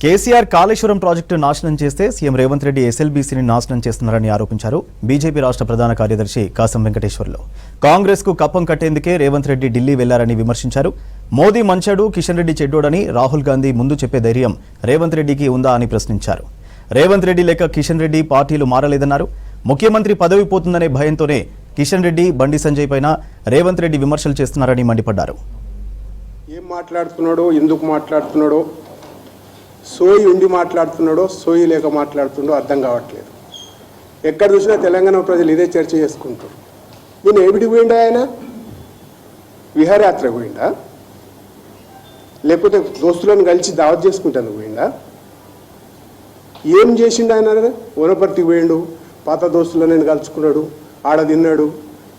KCR Kaleshwaram project నాశనం చేస్తే CM Revanth Reddy ఎస్ఎల్బీసీని నాశనం చేస్తున్నారని ఆరోపించారు బీజేపీ రాష్ట్ర ప్రధాన కార్యదర్శి కాసం వెంకటేశ్వర్లు. కాంగ్రెస్ కు కప్పం కట్టేందుకే రేవంత్ రెడ్డి ఢిల్లీ వెళ్లారని విమర్శించారు. మోదీ మంచాడు, కిషన్ రెడ్డి చెడ్డోడని రాహుల్ గాంధీ ముందు చెప్పే ధైర్యం రేవంత్ రెడ్డికి ఉందా అని ప్రశ్నించారు. రేవంత్ రెడ్డి లేక కిషన్ రెడ్డి పార్టీలు మారలేదన్నారు. ముఖ్యమంత్రి పదవి పోతుందనే భయంతోనే కిషన్ రెడ్డి, బండి సంజయ్ పైన రేవంత్ రెడ్డి విమర్శలు చేస్తున్నారని మండిపడ్డారు. ఏం మాట్లాడుతున్నాడో, ఎందుకు మాట్లాడుతున్నాడో, సోయి ఉండి మాట్లాడుతున్నాడో, సోయి లేక మాట్లాడుతున్నాడో అర్థం కావట్లేదు. ఎక్కడ చూసినా తెలంగాణ ప్రజలు ఇదే చర్చ చేసుకుంటారు. నేను ఏమిటి పోయిండా, ఆయన విహారయాత్ర పోయిండా, లేకపోతే దోస్తులను కలిసి దావత్ చేసుకుంటాను పోయిండా, ఏం చేసిండు ఆయన? వనపర్తికి పోయిండు, పాత దోస్తులను కలుసుకున్నాడు, ఆడ తిన్నాడు,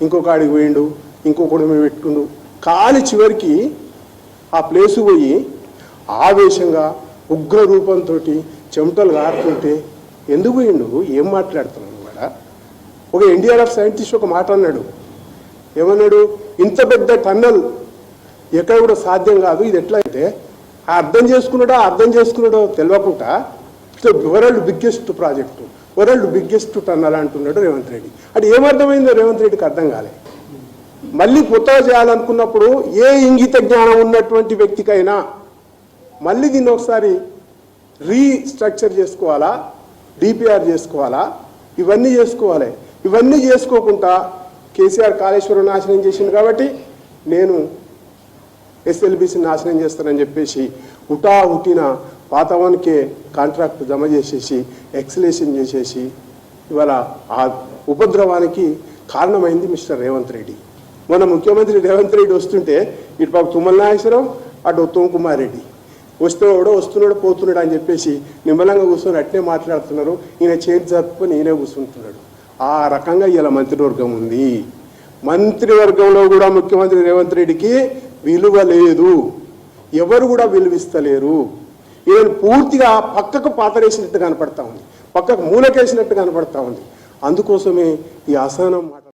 ఇంకొక ఆడికి పోయిండు, ఇంకొకటి మేము పెట్టుకుండు. కాలి చివరికి ఆ ప్లేసు పోయి ఆవేశంగా ఉగ్ర రూపంతో చెమటలు గారుతుంటే ఎందుకు పోయిండు? ఏం మాట్లాడుతున్నాడు? కూడా ఒక ఎన్డీఆర్ఎఫ్ సైంటిస్ట్ ఒక మాట అన్నాడు. ఏమన్నాడు? ఇంత పెద్ద టన్నల్ ఎక్కడ కూడా సాధ్యం కాదు, ఇది ఎట్లా అయితే అర్థం చేసుకున్నాడో తెలియకుండా world biggest project, world biggest tunnel అంటున్నాడు రేవంత్ రెడ్డి. అంటే ఏమర్థమైందో రేవంత్ రెడ్డికి అర్థం కాలే. మళ్ళీ కొత్తగా చేయాలనుకున్నప్పుడు ఏ ఇంగిత జ్ఞానం ఉన్నటువంటి వ్యక్తికైనా మళ్ళీ దీన్ని ఒకసారి రీస్ట్రక్చర్ చేసుకోవాలా, డిపిఆర్ చేసుకోవాలా, ఇవన్నీ చేసుకోవాలి. ఇవన్నీ చేసుకోకుండా కేసీఆర్ కాళేశ్వరం నాశనం చేసింది కాబట్టి నేను ఎస్ఎల్బీసీని నాశనం చేస్తానని చెప్పేసి హుటిన పాతవానికే కాంట్రాక్ట్ జమ చేసేసి ఎక్సలేషన్ చేసేసి ఇవాళ ఆ ఉపద్రవానికి కారణమైంది మిస్టర్ రేవంత్ రెడ్డి. మన ముఖ్యమంత్రి రేవంత్ రెడ్డి వస్తుంటే ఇటు పాప తుమ్మల నాగేశ్వరరావు, అటు ఉత్తమ్ కుమార్ రెడ్డి వస్తున్నాడు పోతున్నాడు అని చెప్పేసి నిమ్మలంగా కూర్చొని అట్నే మాట్లాడుతున్నారు. ఈయన చేతి జరుపుకొని ఈయనే కూర్చుంటున్నాడు. ఆ రకంగా ఇలా మంత్రివర్గం ఉంది. మంత్రివర్గంలో కూడా ముఖ్యమంత్రి రేవంత్ రెడ్డికి విలువ లేదు, ఎవరు కూడా విలువిస్తలేరు. ఈయన పూర్తిగా పక్కకు పాతరేసినట్టు కనపడతా ఉంది, పక్కకు మూలకేసినట్టు కనపడతా ఉంది. అందుకోసమే ఈ అసహనం మాట